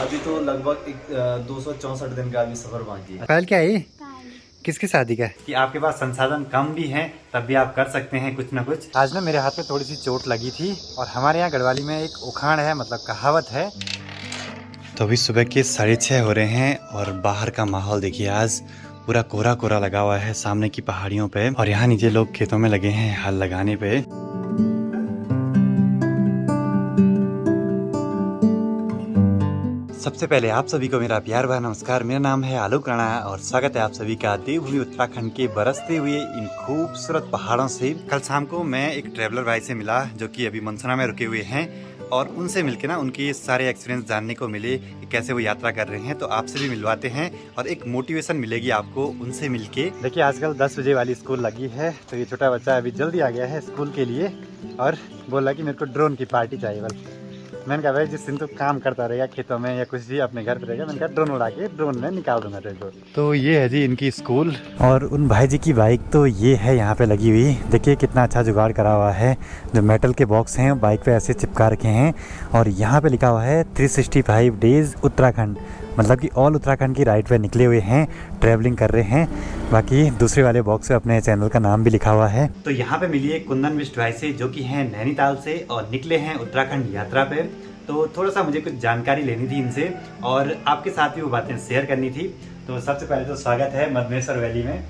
अभी तो लगभग 264 दिन का अभी सफर बाकी है। पहल क्या है ये? किसकी शादी का है? कि आपके पास संसाधन कम भी हैं तब भी आप कर सकते हैं कुछ ना कुछ। आज ना मेरे हाथ में थोड़ी सी चोट लगी थी और हमारे यहाँ गढ़वाली में एक उखाड़ है, मतलब कहावत है। तो अभी सुबह के 6:30 हो रहे हैं और बाहर का माहौल देखिए, आज पूरा कोहरा कोहरा लगा हुआ है सामने की पहाड़ियों पे और यहाँ नीचे लोग खेतों में लगे हैं हल लगाने पे। सबसे पहले आप सभी को मेरा प्यार भरा नमस्कार। मेरा नाम है आलोक राणा और स्वागत है आप सभी का देवभूमि उत्तराखंड के बरसते हुए इन खूबसूरत पहाड़ों से। कल शाम को मैं एक ट्रैवलर भाई से मिला जो कि अभी मनसना में रुके हुए हैं और उनसे मिलके ना उनके सारे एक्सपीरियंस जानने को मिले कि कैसे वो यात्रा कर रहे हैं। तो आपसे भी मिलवाते हैं और एक मोटिवेशन मिलेगी आपको उनसे मिलके। देखिए आजकल 10 बजे वाली स्कूल लगी है तो ये छोटा बच्चा अभी जल्दी आ गया है स्कूल के लिए और बोला कि मेरे को ड्रोन की पार्टी चाहिए। बल मैंने कहा भाई जिस दिन तो काम करता रहेगा खेतों में या कुछ भी अपने घर पे रहेगा, मैंने कहा ड्रोन उड़ा के ड्रोन में निकाल दूंगा तेरे को। तो ये है जी इनकी स्कूल और उन भाई जी की बाइक तो ये है यहाँ पे लगी हुई। देखिए कितना अच्छा जुगाड़ करा हुआ है, जो मेटल के बॉक्स हैं बाइक पे ऐसे चिपका रखे हैं और यहाँ पे लिखा हुआ है 365 डेज उत्तराखंड, मतलब कि ऑल उत्तराखंड की राइड पे निकले हुए हैं, ट्रैवलिंग कर रहे हैं। बाकी दूसरे वाले बॉक्स पे अपने चैनल का नाम भी लिखा हुआ है। तो यहाँ पे मिली है कुंदन बिष्ट भाई से जो कि हैं नैनीताल से और निकले हैं उत्तराखंड यात्रा पे। तो थोड़ा सा मुझे कुछ जानकारी लेनी थी इनसे और आपके साथ भी वो बातें शेयर करनी थी। तो सबसे पहले तो स्वागत है मधमेश्वर वैली में।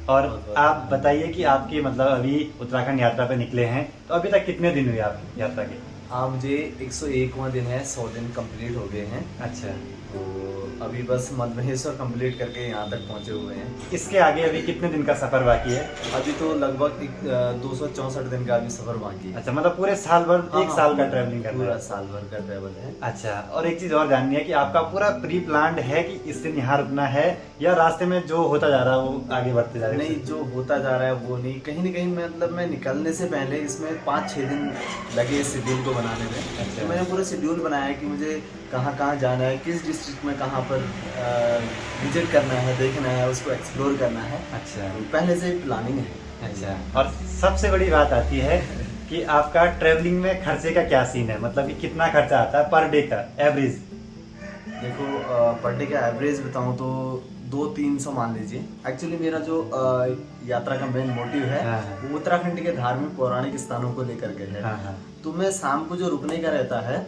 और आप बताइए कि आपकी मतलब अभी उत्तराखंड यात्रा पे निकले हैं तो अभी तक कितने दिन हुए आप यात्रा के? हाँ, मुझे 101वां दिन है, 100 दिन कंप्लीट हो गए हैं। अच्छा, तो अभी बस मधमहेश्वर कंप्लीट करके यहाँ तक पहुँचे हुए हैं। इसके आगे अभी कितने दिन का सफर बाकी है? अभी तो लगभग 264 दिन का अभी सफर बाकी है। अच्छा, मतलब पूरे साल भर एक साल का ट्रैवलिंग करना है? पूरा साल भर का ट्रैवल है। अच्छा, और एक चीज और जाननी है कि आपका पूरा प्री प्लान्ड है कि इस दिन यहाँ रुकना है या रास्ते में जो होता जा रहा है वो आगे बढ़ते जा रहे हैं? नहीं, जो होता जा रहा है वो नहीं, कहीं ना कहीं मतलब मैं निकलने से पहले इसमें 5-6 दिन लगे शेड्यूल को बनाने में। अच्छा। तो मैंने पूरा शेड्यूल बनाया है कि मुझे कहाँ कहाँ जाना है, किस डिस्ट्रिक्ट में कहाँ पर विजिट करना है, देखना है, उसको एक्सप्लोर करना है। अच्छा, तो पहले से प्लानिंग है। अच्छा। और सबसे बड़ी बात आती है कि आपका ट्रेवलिंग में खर्चे का क्या सीन है, मतलब कि कितना खर्चा आता है पर डे का एवरेज? देखो, पर डे का एवरेज बताऊँ तो 200-300 मान लीजिए। एक्चुअली मेरा जो यात्रा का मेन मोटिव है वो उत्तराखंड के धार्मिक पौराणिक स्थानों को लेकर के है। तो मैं शाम को जो रुकने का रहता है,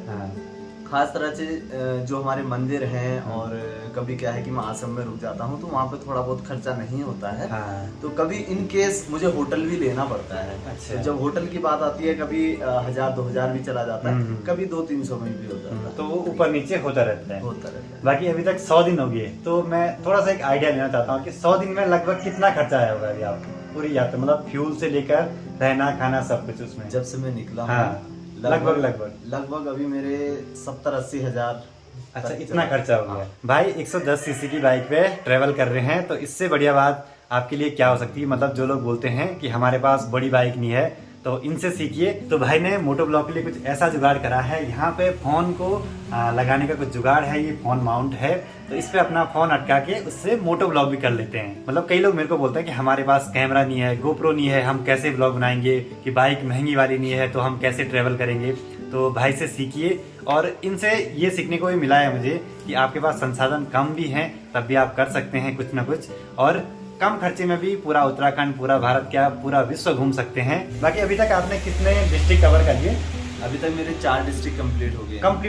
खास तरह से जो हमारे मंदिर हैं और कभी क्या है कि मैं आश्रम में रुक जाता हूँ तो वहाँ पे थोड़ा बहुत खर्चा नहीं होता है। तो कभी इन केस मुझे होटल भी लेना पड़ता है। अच्छा। तो जब होटल की बात आती है कभी 1000-2000 भी चला जाता है, कभी 200-300 में भी हो जाता है। तो वो ऊपर नीचे होता रहता है। है। बाकी अभी तक 100 दिन हो गए तो मैं थोड़ा सा एक आइडिया लेना चाहता हूँ कि 100 दिन में लगभग कितना खर्चा आया होगा अभी आपको पूरी यात्रा, मतलब फ्यूल से लेकर रहना खाना सब कुछ उसमें? जब से मैं निकला हूँ लगभग अभी मेरे 70-80 हजार। अच्छा, इतना खर्चा हो गया। भाई 110 सीसी की बाइक पे ट्रेवल कर रहे हैं तो इससे बढ़िया बात आपके लिए क्या हो सकती है? मतलब जो लोग बोलते हैं कि हमारे पास बड़ी बाइक नहीं है तो इनसे सीखिए। तो भाई ने मोटो ब्लॉग के लिए कुछ ऐसा जुगाड़ करा है, यहाँ पे फोन को लगाने का कुछ जुगाड़ है, ये फोन माउंट है तो इस पे अपना फोन अटका के उससे मोटो ब्लॉग भी कर लेते हैं। मतलब कई लोग मेरे को बोलते हैं कि हमारे पास कैमरा नहीं है, गोप्रो नहीं है, हम कैसे ब्लॉग बनाएंगे, कि बाइक महंगी वाली नहीं है तो हम कैसे ट्रेवल करेंगे। तो भाई से सीखिए और इनसे ये सीखने को भी मिला है मुझे कि आपके पास संसाधन कम भी हैं तब भी आप कर सकते हैं कुछ ना कुछ और कम खर्चे में भी पूरा उत्तराखंड, पूरा भारत, क्या पूरा विश्व घूम सकते हैं। बाकी अभी तक आपने कितने डिस्ट्रिक्ट कवर कर लिए? अभी तक मेरे 4 डिस्ट्रिक्ट कंप्लीट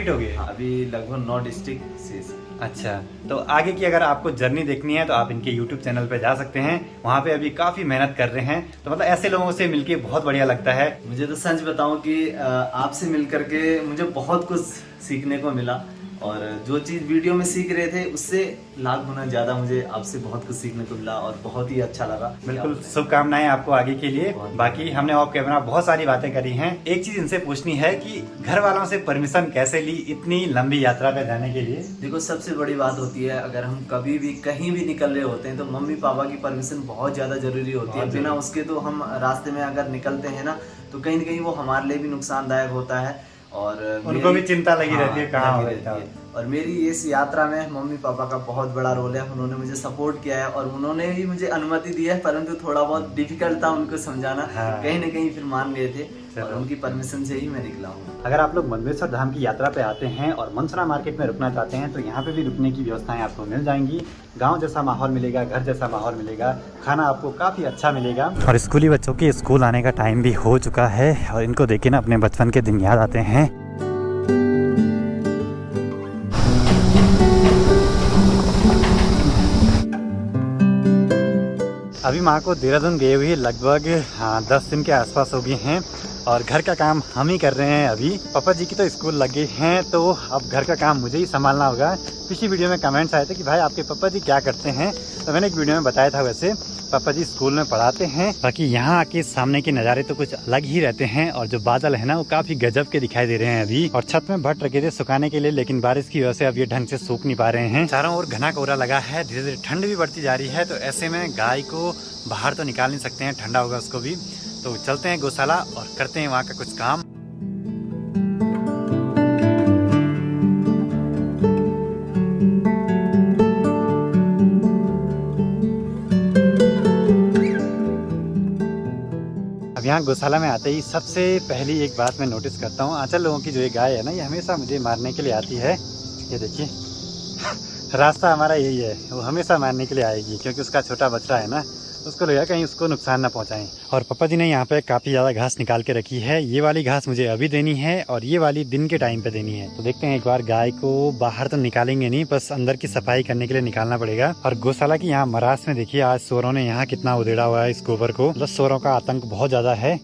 हो गए। हाँ, अभी लगभग 9 डिस्ट्रिक्ट शेष। अच्छा, तो आगे की अगर आपको जर्नी देखनी है तो आप इनके YouTube चैनल पे जा सकते हैं, वहाँ पे अभी काफी मेहनत कर रहे हैं। तो मतलब ऐसे लोगों से मिलके बहुत बढ़िया लगता है। मुझे तो सच बताऊं कि आपसे मिल करके मुझे बहुत कुछ सीखने को मिला और जो चीज़ वीडियो में सीख रहे थे उससे लाख गुना ज़्यादा मुझे आपसे बहुत कुछ सीखने को मिला और बहुत ही अच्छा लगा। बिल्कुल, शुभकामनाएं आपको आगे के लिए। बाकी हमने ऑफ कैमरा बहुत सारी बातें करी हैं। एक चीज इनसे पूछनी है कि घर वालों से परमिशन कैसे ली इतनी लंबी यात्रा पे जाने के लिए? देखो, सबसे बड़ी बात होती है अगर हम कभी भी कहीं भी निकल रहे होते हैं तो मम्मी पापा की परमिशन बहुत ज़्यादा जरूरी होती है। बिना उसके तो हम रास्ते में अगर निकलते हैं ना तो कहीं ना कहीं वो हमारे लिए भी नुकसानदायक होता है और उनको भी चिंता लगी रहती है कहाँ हो रहता है। और मेरी इस यात्रा में मम्मी पापा का बहुत बड़ा रोल है। उन्होंने मुझे सपोर्ट किया है और उन्होंने भी मुझे अनुमति दी है, परंतु थोड़ा बहुत डिफिकल्ट था उनको समझाना। कहीं ना कहीं फिर मान गए थे। और उनकी परमिशन से ही मैं निकला हूँ। अगर आप लोग मंदवेश्वर धाम की यात्रा पे आते हैं और मनसुरा मार्केट में रुकना चाहते हैं तो यहाँ पे भी रुकने की व्यवस्थाएं आपको मिल जाएंगी। गांव जैसा माहौल मिलेगा, घर जैसा माहौल मिलेगा, खाना आपको काफ़ी अच्छा मिलेगा। और स्कूली बच्चों के स्कूल आने का टाइम भी हो चुका है और इनको देख के ना अपने बचपन के दिन याद आते हैं। अभी माँ को देहरादून गए हुए लगभग 10 दिन के आसपास हो गए हैं और घर का काम हम ही कर रहे हैं। अभी पापा जी की तो स्कूल लगे हैं तो अब घर का काम मुझे ही संभालना होगा। पिछली वीडियो में कमेंट्स आए थे कि भाई आपके पापा जी क्या करते हैं, तो मैंने एक वीडियो में बताया था। वैसे पापा जी स्कूल में पढ़ाते हैं। बाकी यहाँ आके सामने के नज़ारे तो कुछ अलग ही रहते हैं और जो बादल है ना वो काफी गजब के दिखाई दे रहे हैं अभी। और छत में भट्ट रखे थे सुखाने के लिए, लेकिन बारिश की वजह से अब ये ढंग से सूख नहीं पा रहे हैं। चारों ओर घना कोहरा लगा है, धीरे धीरे ठंड भी बढ़ती जा रही है। तो ऐसे में गाय को बाहर तो निकाल नहीं सकते हैं, ठंडा होगा उसको भी। तो चलते हैं गौशाला और करते हैं वहाँ का कुछ काम। अब यहाँ गौशाला में आते ही सबसे पहली एक बात मैं नोटिस करता हूँ, आंचल लोगों की जो ये गाय है ना, ये हमेशा मुझे मारने के लिए आती है। ये देखिए रास्ता हमारा यही है, वो हमेशा मारने के लिए आएगी क्योंकि उसका छोटा बच्चा है ना, उसको लगा कहीं उसको नुकसान ना पहुंचाएं। और पापा जी ने यहाँ पे काफ़ी ज़्यादा घास निकाल के रखी है। ये वाली घास मुझे अभी देनी है और ये वाली दिन के टाइम पे देनी है। तो देखते हैं, एक बार गाय को बाहर तो निकालेंगे नहीं, बस अंदर की सफाई करने के लिए निकालना पड़ेगा। और गौशाला की यहाँ मरास में देखिए आज सोरों ने यहाँ कितना उधेड़ा हुआ है इस गोबर को, मतलब सोरों का आतंक बहुत ज़्यादा है।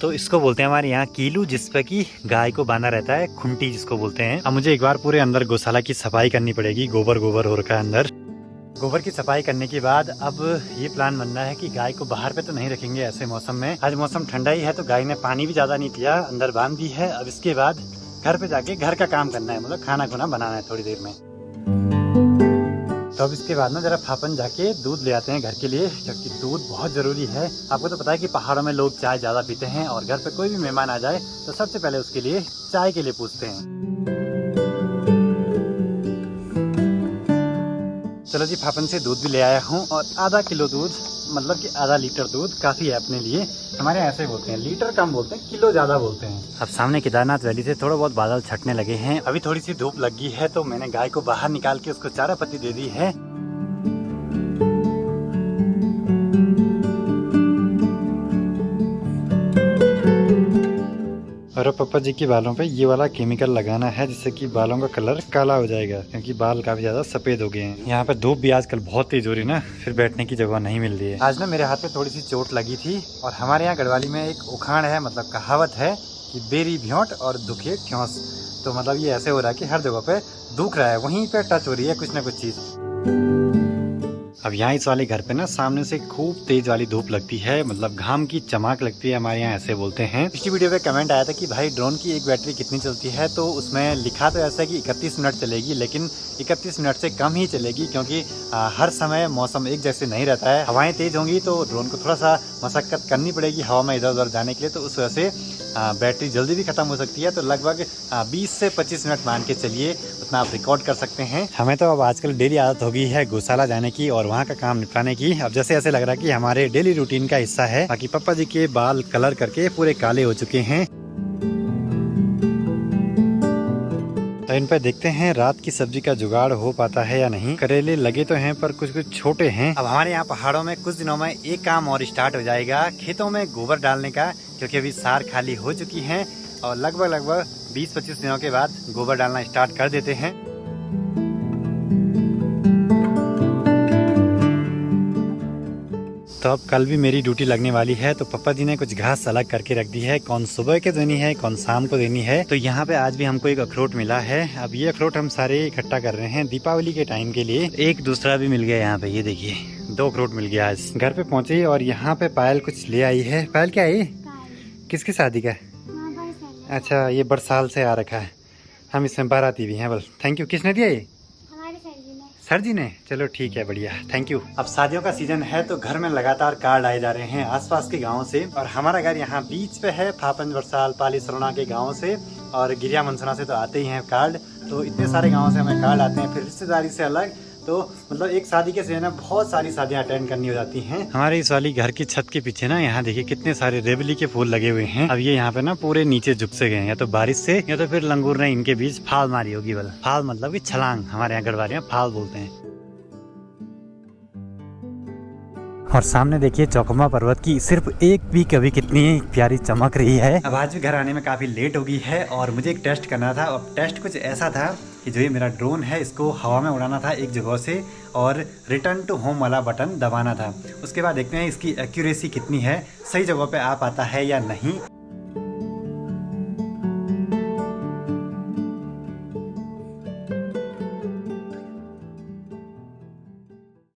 तो इसको बोलते हैं हमारे यहाँ कीलू, जिस पे की गाय को बांधा रहता है, खुंटी जिसको बोलते हैं। अब मुझे एक बार पूरे अंदर गौशाला की सफाई करनी पड़ेगी। गोबर गोबर हो रखा है अंदर। गोबर की सफाई करने के बाद अब ये प्लान बनना है कि गाय को बाहर पे तो नहीं रखेंगे ऐसे मौसम में। आज मौसम ठंडा ही है तो गाय ने पानी भी ज्यादा नहीं पिया, अंदर बांध दी है। अब इसके बाद घर पे जाके घर का काम करना है, मतलब खाना खुना बनाना है थोड़ी देर में। तो अब इसके बाद ना जरा फापन जाके दूध ले आते हैं घर के लिए, क्योंकि दूध बहुत जरूरी है। आपको तो पता है कि पहाड़ों में लोग चाय ज्यादा पीते हैं और घर पे कोई भी मेहमान आ जाए तो सबसे पहले उसके लिए चाय के लिए पूछते हैं। चलो जी, फापन से दूध भी ले आया हूँ और आधा किलो दूध, मतलब कि आधा लीटर दूध काफ़ी है अपने लिए। हमारे यहाँ ऐसे बोलते हैं, लीटर कम बोलते हैं, किलो ज़्यादा बोलते हैं। अब सामने केदारनाथ वैली से थोड़ा बहुत बादल छटने लगे हैं। अभी थोड़ी सी धूप लगी है तो मैंने गाय को बाहर निकाल के उसको चारा पत्ती दे दी है। और पापा जी के बालों पे ये वाला केमिकल लगाना है जिससे कि बालों का कलर काला हो जाएगा, क्योंकि बाल काफी ज्यादा सफेद हो गए हैं। यहाँ पे धूप भी आजकल बहुत तेज हो रही है ना, फिर बैठने की जगह नहीं मिल रही है। आज ना मेरे हाथ पे थोड़ी सी चोट लगी थी और हमारे यहाँ गढ़वाली में एक उखाड़ है, मतलब कहावत है कि बेरी भ्योंट और दुखे ठ्योस। तो मतलब ये ऐसे हो रहा है कि हर जगह पे दुख रहा है, वहीं पे टच हो रही है कुछ ना कुछ चीज। अब यहाँ इस वाले घर पे ना सामने से खूब तेज वाली धूप लगती है, मतलब घाम की चमक लगती है, हमारे यहाँ ऐसे बोलते हैं। पिछली वीडियो पे कमेंट आया था कि भाई ड्रोन की एक बैटरी कितनी चलती है, तो उसमें लिखा तो ऐसा है कि 31 मिनट चलेगी, लेकिन 31 मिनट से कम ही चलेगी क्योंकि हर समय मौसम एक जैसे नहीं रहता है। हवाएं तेज होंगी तो ड्रोन को थोड़ा सा मशक्कत करनी पड़ेगी हवा में इधर उधर जाने के लिए, तो उस वजह से बैटरी जल्दी भी खत्म हो सकती है। तो लगभग 20 से 25 मिनट मान के चलिए, उतना आप रिकॉर्ड कर सकते हैं। हमें तो अब आजकल डेली आदत हो गई है गौशाला जाने की और वहाँ का काम निपटाने की। अब जैसे ऐसे लग रहा है कि हमारे डेली रूटीन का हिस्सा है। बाकी पापा जी के बाल कलर करके पूरे काले हो चुके हैं। तो इन पर देखते हैं रात की सब्जी का जुगाड़ हो पाता है या नहीं। करेले लगे तो हैं पर कुछ कुछ छोटे हैं। अब हमारे यहाँ पहाड़ों में कुछ दिनों में एक काम और स्टार्ट हो जाएगा, खेतों में गोबर डालने का, क्योंकि अभी सार खाली हो चुकी हैं और लगभग 20-25 दिनों के बाद गोबर डालना स्टार्ट कर देते हैं। तो अब कल भी मेरी ड्यूटी लगने वाली है, तो पापा जी ने कुछ घास अलग करके रख दी है, कौन सुबह के देनी है कौन शाम को देनी है। तो यहाँ पे आज भी हमको एक अखरोट मिला है। अब ये अखरोट हम सारे इकट्ठा कर रहे हैं दीपावली के टाइम के लिए। एक दूसरा भी मिल गया यहाँ पे, ये देखिए 2 अखरोट मिल गया आज। घर पे पहुँचे और यहाँ पे पायल कुछ ले आई है। पायल क्या है? किसकी शादी का? अच्छा, ये बरसाल से आ रखा है, हम इसमें बाराती भी हैं। बल थैंक यू। किसने दिया ये? सर जी ने। चलो ठीक है, बढ़िया, थैंक यू। अब शादियों का सीजन है तो घर में लगातार कार्ड आए जा रहे हैं आसपास के गांवों से, और हमारा घर यहाँ बीच पे है, फापन, बरसाल, पाली, सरोना के गांवों से, और गिरिया मनसुना से तो आते ही हैं कार्ड। तो इतने सारे गांवों से हमें कार्ड आते हैं। फिर रिश्तेदारी से अलग तो मतलब एक शादी के से ना बहुत सारी शादियाँ अटेंड करनी हो जाती हैं। हमारे इस वाली घर की छत के पीछे ना यहाँ देखिए कितने सारे रेवली के फूल लगे हुए हैं। अब ये यहाँ पे ना पूरे नीचे झुक से गए हैं, या तो बारिश से या तो फिर लंगूर ने इनके बीच फाल मारी होगी। वाला फाल मतलब कि छलांग, हमारे यहाँ गढ़वालियाँ फाल बोलते हैं। और सामने देखिए चौकमा पर्वत की सिर्फ एक पीक अभी कितनी प्यारी चमक रही है। अब आज भी घर आने में काफ़ी लेट हो गई है और मुझे एक टेस्ट करना था। और टेस्ट कुछ ऐसा था कि जो ये मेरा ड्रोन है इसको हवा में उड़ाना था एक जगह से और रिटर्न टू होम वाला बटन दबाना था। उसके बाद देखते हैं इसकी एक्यूरेसी कितनी है, सही जगह पे आ पाता है या नहीं।